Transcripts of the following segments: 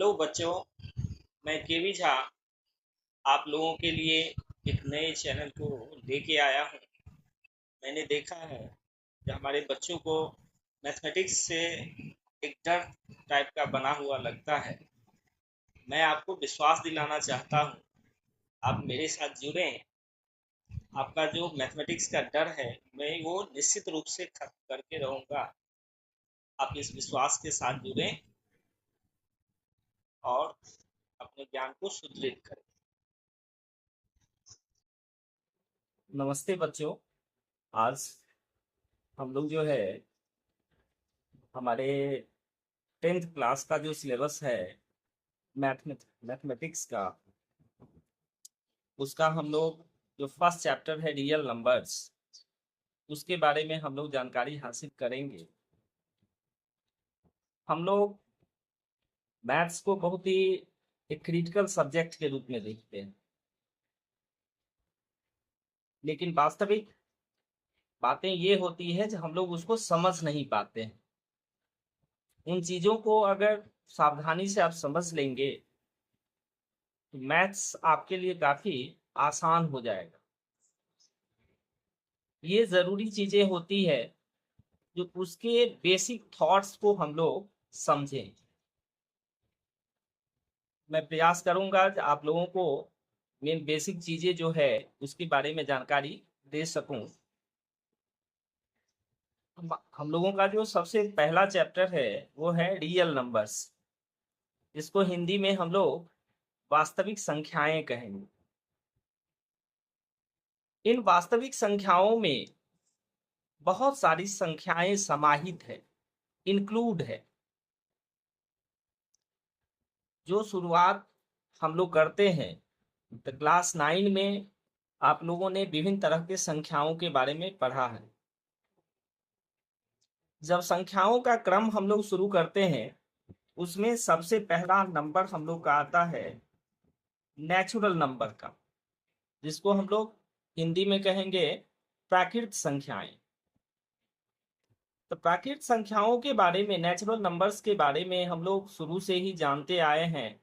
Hello बच्चों। मैं केवी झा आप लोगों के लिए एक नए चैनल को लेके आया हूँ। मैंने देखा है कि हमारे बच्चों को मैथमेटिक्स से एक डर टाइप का बना हुआ लगता है। मैं आपको विश्वास दिलाना चाहता हूँ, आप मेरे साथ जुड़ें। आपका जो मैथमेटिक्स का डर है, मैं वो निश्चित रूप से खत्म करके रहूँगा। आप इस विश्वास के साथ जुड़ें और अपने ज्ञान को सुदृढ़ करें। नमस्ते बच्चों। आज हम लोग जो है हमारे 10th क्लास का जो सिलेबस है मैथमेटिक्स का, उसका हम लोग जो फर्स्ट चैप्टर है रियल नंबर्स, उसके बारे में हम लोग जानकारी हासिल करेंगे। हम लोग मैथ्स को बहुत ही एक क्रिटिकल सब्जेक्ट के रूप में देखते हैं, लेकिन वास्तविक बातें ये होती है जो हम लोग उसको समझ नहीं पाते हैं। उन चीज़ों को अगर सावधानी से आप समझ लेंगे तो मैथ्स आपके लिए काफ़ी आसान हो जाएगा। ये ज़रूरी चीज़ें होती है जो उसके बेसिक थॉट्स को हम लोग समझें। मैं प्रयास करूंगा कि आप लोगों को मेन बेसिक चीज़ें जो है उसके बारे में जानकारी दे सकूं। हम लोगों का जो सबसे पहला चैप्टर है वो है रियल नंबर्स। इसको हिंदी में हम लोग वास्तविक संख्याएं कहेंगे। इन वास्तविक संख्याओं में बहुत सारी संख्याएं समाहित है, इंक्लूड है। जो शुरुआत हम लोग करते हैं तो क्लास 9 में आप लोगों ने विभिन्न तरह के संख्याओं के बारे में पढ़ा है। जब संख्याओं का क्रम हम लोग शुरू करते हैं, उसमें सबसे पहला नंबर हम लोग का आता है नेचुरल नंबर का, जिसको हम लोग हिंदी में कहेंगे प्राकृत संख्याएं। तो प्राकृत संख्याओं के बारे में, नेचुरल नंबर्स के बारे में हम लोग शुरू से ही जानते आए हैं।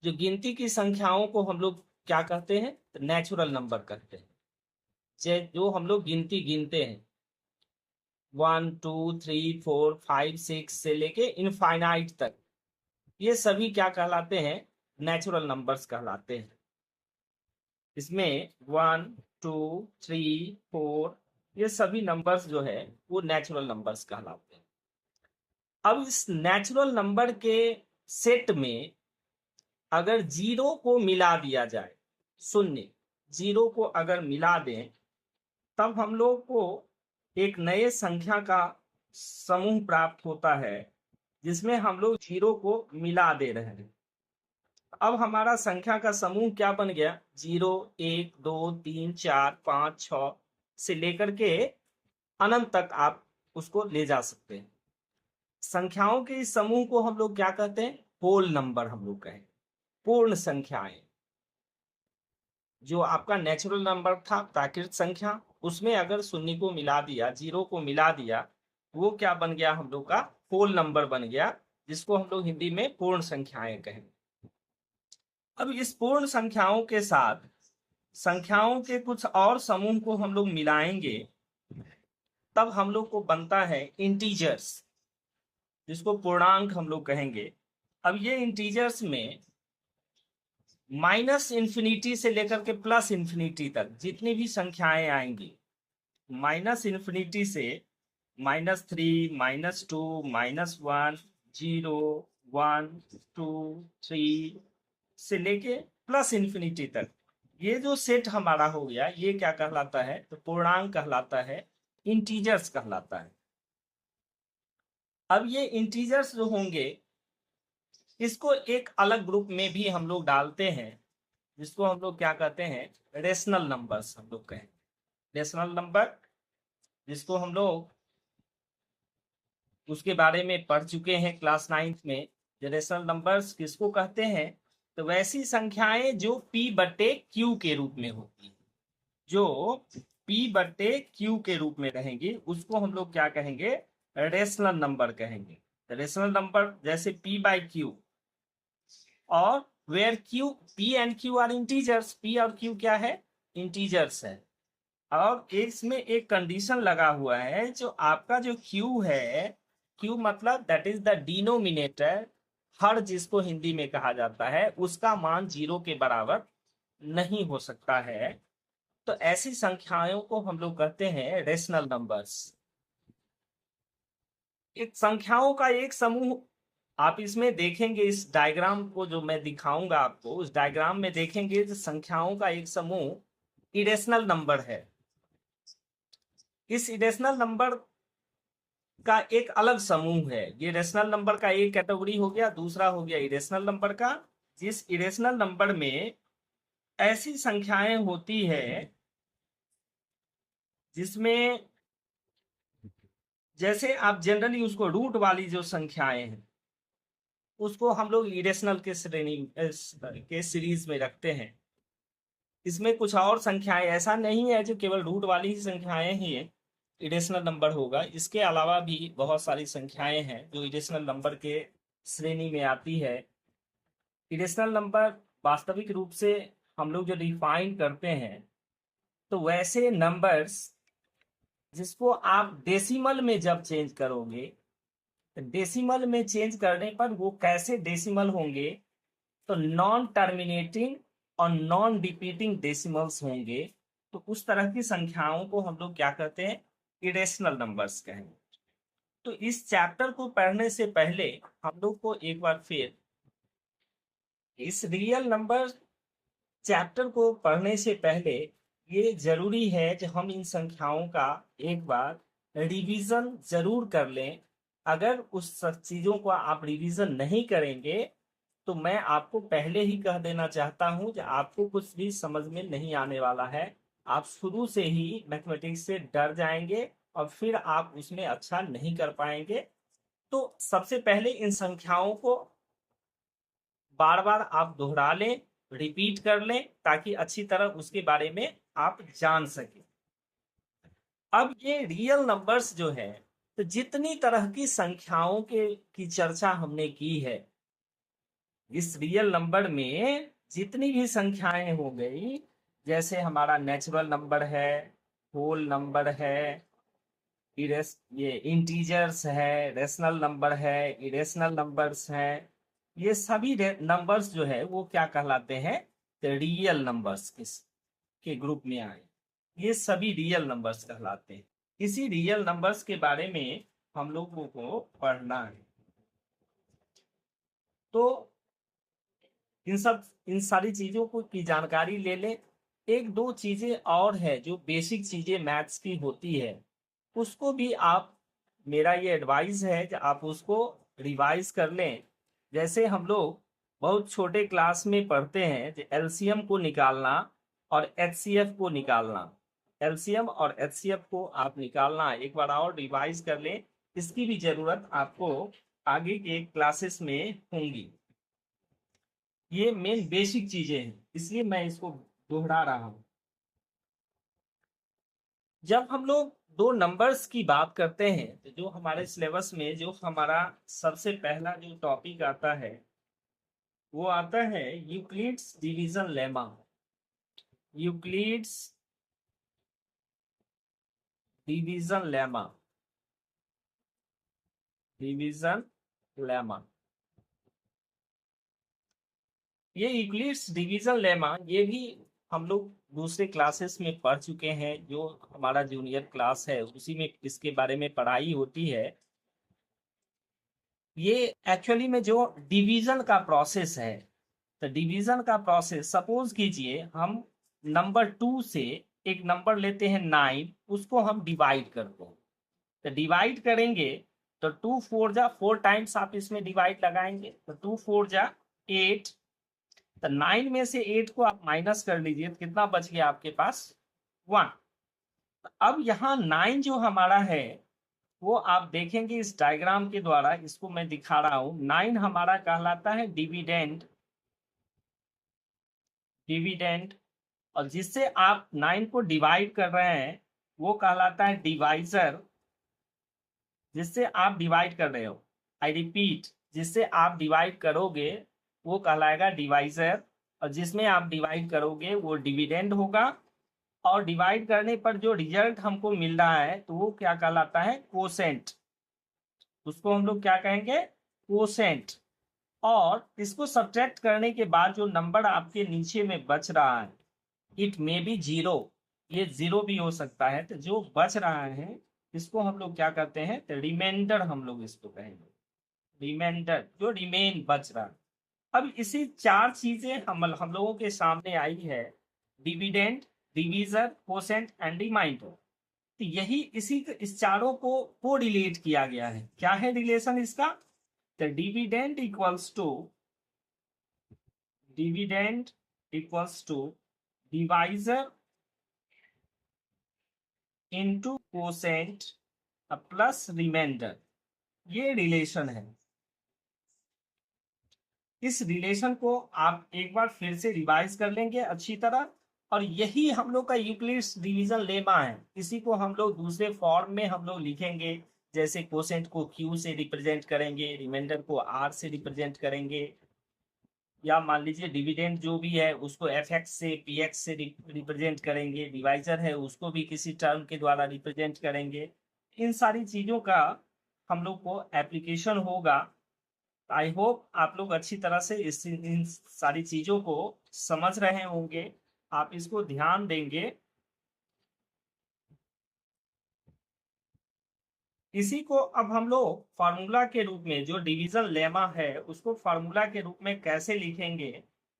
जो गिनती की संख्याओं को हम लोग क्या कहते हैं, तो नेचुरल नंबर कहते हैं। जो हम लोग गिनती गिनते हैं 1 2 3 4 5 6 से लेके इनफाइनाइट तक, ये सभी क्या कहलाते हैं, नेचुरल नंबर्स कहलाते हैं। इसमें 1 2 3 4 ये सभी नंबर्स जो है वो नेचुरल नंबर्स कहलाते हैं। अब इस नेचुरल नंबर के सेट में अगर जीरो को मिला दिया जाए, शून्य जीरो को अगर मिला दें, तब हम लोग को एक नए संख्या का समूह प्राप्त होता है, जिसमें हम लोग जीरो को मिला दे रहे हैं। अब हमारा संख्या का समूह क्या बन गया, 0 1 2 3 4 5 6 से लेकर के अनंत तक आप उसको ले जा सकते हैं। संख्याओं के इस समूह को हम लोग क्या कहते हैं, होल नंबर हम लोग कहें, पूर्ण संख्याएं। जो आपका नेचुरल नंबर था प्राकृत संख्या, उसमें अगर शून्य को मिला दिया, जीरो को मिला दिया, वो क्या बन गया, हम लोग का होल नंबर बन गया, जिसको हम लोग हिंदी में पूर्ण संख्याएं कहेंगे। अब इस पूर्ण संख्याओं के साथ संख्याओं के कुछ और समूह को हम लोग मिलाएंगे, तब हम लोग को बनता है इंटीजर्स, जिसको पूर्णांक हम लोग कहेंगे। अब ये इंटीजर्स में माइनस इंफिनिटी से लेकर के प्लस इंफिनिटी तक जितनी भी संख्याएं आएंगी, माइनस इंफिनिटी से -3 -2 -1 0 1 2 3 से लेके प्लस इंफिनिटी तक, ये जो सेट हमारा हो गया, ये क्या कहलाता है, तो पूर्णांक कहलाता है, इंटीजर्स कहलाता है। अब ये इंटीजर्स जो होंगे, इसको एक अलग ग्रुप में भी हम लोग डालते हैं, जिसको हम लोग क्या कहते हैं, रेशनल नंबर्स हम लोग कहें। रेशनल नंबर, जिसको हम लोग उसके बारे में पढ़ चुके हैं क्लास 9 में। जो रेशनल नंबर्स किसको कहते हैं, तो वैसी संख्याएं जो P बट्टे Q के रूप में होती है, जो P बट्टे Q के रूप में रहेंगी, उसको हम लोग क्या कहेंगे, रेशनल नंबर कहेंगे। रेशनल नंबर जैसे p बाई क्यू, और where q, p and q are integers, p और q क्या है, इंटीजर्स है। और इसमें एक कंडीशन लगा हुआ है, जो आपका जो q है, q मतलब दैट इज द डिनोमिनेटर, हर जिसको हिंदी में कहा जाता है, उसका मान 0 के बराबर नहीं हो सकता है। तो ऐसी संख्याओं को हम लोग कहते हैं रेशनल नंबर्स। एक संख्याओं का एक समूह, आप इसमें देखेंगे, इस डायग्राम को जो मैं दिखाऊंगा आपको, उस डायग्राम में देखेंगे कि संख्याओं का एक समूह इरेशनल नंबर है। इस इरेशनल नंबर का एक अलग समूह है। ये रेशनल नंबर का एक कैटेगरी हो गया, दूसरा हो गया इरेशनल नंबर का। जिस इरेशनल नंबर में ऐसी संख्याएं होती है जिसमें, जैसे आप जनरली उसको रूट वाली जो संख्याएं हैं उसको हम लोग इरेशनल के श्रेणी के सीरीज में रखते हैं। इसमें कुछ और संख्याएं, ऐसा नहीं है जो केवल रूट वाली ही संख्याएं ही इरेशनल नंबर होगा, इसके अलावा भी बहुत सारी संख्याएं हैं जो इरेशनल नंबर के श्रेणी में आती है। इरेशनल नंबर वास्तविक रूप से हम लोग जो डिफाइन करते हैं, तो वैसे नंबर्स जिसको आप डेसिमल में जब चेंज करोगे, तो डेसिमल में चेंज करने पर वो कैसे डेसिमल होंगे, तो नॉन टर्मिनेटिंग और नॉन रिपीटिंग डेसिमल्स होंगे। तो उस तरह की संख्याओं को हम लोग क्या कहते हैं, इरेशनल नंबर्स कहेंगे। तो इस चैप्टर को पढ़ने से पहले हम लोग को एक बार फिर इस रियल नंबर चैप्टर को पढ़ने से पहले ये जरूरी है कि हम इन संख्याओं का एक बार रिवीजन जरूर कर लें। अगर उस सब चीजों को आप रिवीजन नहीं करेंगे तो मैं आपको पहले ही कह देना चाहता हूं कि आपको कुछ भी समझ में नहीं आने वाला है। आप शुरू से ही मैथमेटिक्स से डर जाएंगे और फिर आप उसमें अच्छा नहीं कर पाएंगे। तो सबसे पहले इन संख्याओं को बार बार आप दोहरा लें, रिपीट कर लें, ताकि अच्छी तरह उसके बारे में आप जान सकें। अब ये रियल नंबर्स जो है, तो जितनी तरह की संख्याओं की चर्चा हमने की है, इस रियल नंबर में जितनी भी संख्याएं हो गई, जैसे हमारा नेचुरल नंबर है, होल नंबर है, ये इंटीजर्स है, रेशनल नंबर है, इरेशनल नंबर्स है, ये सभी नंबर्स जो है वो क्या कहलाते हैं, रियल नंबर्स के ग्रुप में आए। ये सभी रियल नंबर्स कहलाते हैं। इसी रियल नंबर्स के बारे में हम लोगों को पढ़ना है। तो इन सारी चीजों को की जानकारी ले लें। एक दो चीजें और है जो बेसिक चीजें मैथ्स की होती है, उसको भी आप, मेरा ये एडवाइस है कि आप उसको रिवाइज कर लें। जैसे हम लोग बहुत छोटे क्लास में पढ़ते हैं कि एलसीएम को निकालना और एचसीएफ को निकालना, एलसीएम और एचसीएफ को आप निकालना एक बार और रिवाइज कर लें। इसकी भी जरूरत आपको आगे के क्लासेस में होंगी। ये मेन बेसिक चीजें हैं, इसलिए मैं इसको दोहरा रहा हूं। जब हम लोग दो नंबर्स की बात करते हैं, तो जो हमारे सिलेबस में जो हमारा सबसे पहला जो टॉपिक आता है वो आता है Euclid's division lemma. Euclid's division lemma, division lemma. ये यूक्लिड्स डिवीजन लेमा, ये भी हम लोग दूसरे क्लासेस में पढ़ चुके हैं। जो हमारा जूनियर क्लास है उसी में इसके बारे में पढ़ाई होती है। ये एक्चुअली में जो डिवीजन का प्रोसेस है, तो डिवीजन का प्रोसेस, सपोज कीजिए हम नंबर 2 से एक नंबर लेते हैं 9, उसको हम डिवाइड करते हैं। तो डिवाइड करेंगे तो 2 4 जा 4 टाइम्स आप इसमें डिवाइड लगाएंगे, तो 2 4 जा 8। तो 9 में से 8 को आप माइनस कर लीजिए, तो कितना बच गया आपके पास, 1। अब यहाँ 9 जो हमारा है वो आप देखेंगे इस डायग्राम के द्वारा, इसको मैं दिखा रहा हूं। 9 हमारा कहलाता है डिविडेंड, डिविडेंड। और जिससे आप 9 को डिवाइड कर रहे हैं वो कहलाता है डिवाइजर, जिससे आप डिवाइड कर रहे हो। आई रिपीट, जिससे आप डिवाइड करोगे वो कहलाएगा डिवाइजर, और जिसमें आप डिवाइड करोगे वो डिविडेंड होगा, और डिवाइड करने पर जो रिजल्ट हमको मिल रहा है तो वो क्या कहलाता है, कोसेंट। उसको हम लोग क्या कहेंगे, कोसेंट। और इसको सब्ट्रैक्ट करने के बाद जो नंबर आपके नीचे में बच रहा है, इट मे बी जीरो, ये जीरो भी हो सकता है, तो जो बच रहा है इसको हम लोग क्या कहते हैं, तो रिमाइंडर हम लोग इसको कहेंगे, रिमाइंडर जो रिमेन बच रहा है। अब इसी चार चीजें हम लोगों के सामने आई है, dividend, divisor, quotient and remainder. तो यही इस चारों को रिलेट किया गया है। क्या है रिलेशन इसका, तो dividend equals to divisor into quotient plus remainder, ये रिलेशन है। इस रिलेशन को आप एक बार फिर से रिवाइज कर लेंगे अच्छी तरह, और यही हम लोग का यूक्लिड्स डिवीजन लेमा है। इसी को हम लोग दूसरे फॉर्म में हम लोग लिखेंगे, जैसे कोसेंट को क्यू से रिप्रेजेंट करेंगे, रिमाइंडर को आर से रिप्रेजेंट करेंगे, या मान लीजिए डिविडेंड जो भी है उसको एफ एक्स से पी एक्स से रिप्रेजेंट करेंगे, डिवाइजर है उसको भी किसी टर्म के द्वारा रिप्रेजेंट करेंगे। इन सारी चीज़ों का हम लोग को एप्लीकेशन होगा। आई होप आप लोग अच्छी तरह से इन सारी चीज़ों को समझ रहे होंगे, आप इसको ध्यान देंगे। इसी को अब हम लोग फार्मूला के रूप में, जो डिवीजन लेमा है उसको फार्मूला के रूप में कैसे लिखेंगे,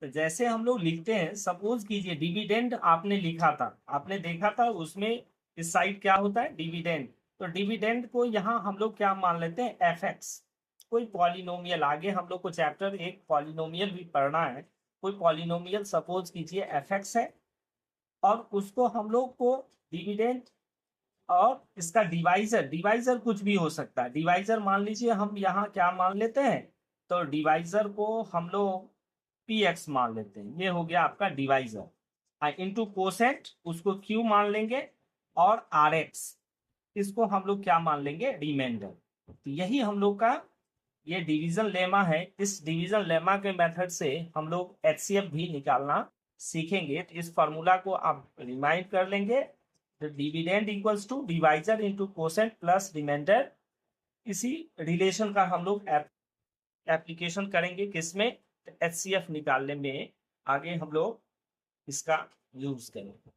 तो जैसे हम लोग लिखते हैं, सपोज कीजिए डिविडेंड आपने लिखा था, आपने देखा था उसमें इस साइड क्या होता है, डिविडेंड। तो डिविडेंड को यहाँ हम लोग क्या मान लेते हैं, एफ एक्स, कोई पॉलिनोमियल। आगे हम लोग को चैप्टर एक पॉलिनोमियल भी पढ़ना है। कोई पॉलिनोमियल सपोज कीजिए एफ एक्स है, और उसको हम लोग को डिविडेंड और इसका डिवाइजर, डिवाइजर कुछ भी हो सकता है, डिवाइजर मान लीजिए हम यहाँ क्या मान लेते हैं, तो डिवाइजर को हम लोग पी एक्स मान लेते हैं, ये हो गया आपका डिवाइजर। इनटू कोसेंट उसको क्यू मान लेंगे, और आर एक्स इसको हम लोग क्या मान लेंगे, रिमाइंडर। तो यही हम लोग का ये डिवीजन लेमा है। इस डिवीजन लेमा के मेथड से हम लोग एचसीएफ भी निकालना सीखेंगे। तो इस फॉर्मूला को आप रिमाइंड कर लेंगे, dividend equals to divisor into quotient plus remainder. इसी रिलेशन का हम लोग एप्लीकेशन करेंगे किसमें, एचसीएफ निकालने में आगे हम लोग इसका यूज करेंगे।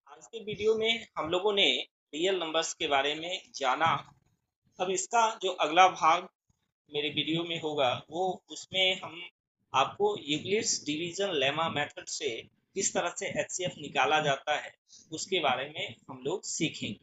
आज के वीडियो में हम लोगों ने रियल नंबर्स के बारे में जाना। अब इसका जो अगला भाग मेरे वीडियो में होगा, वो उसमें हम आपको यूक्लिड्स डिवीजन लेमा मेथड से किस तरह से एचसीएफ निकाला जाता है उसके बारे में हम लोग सीखेंगे।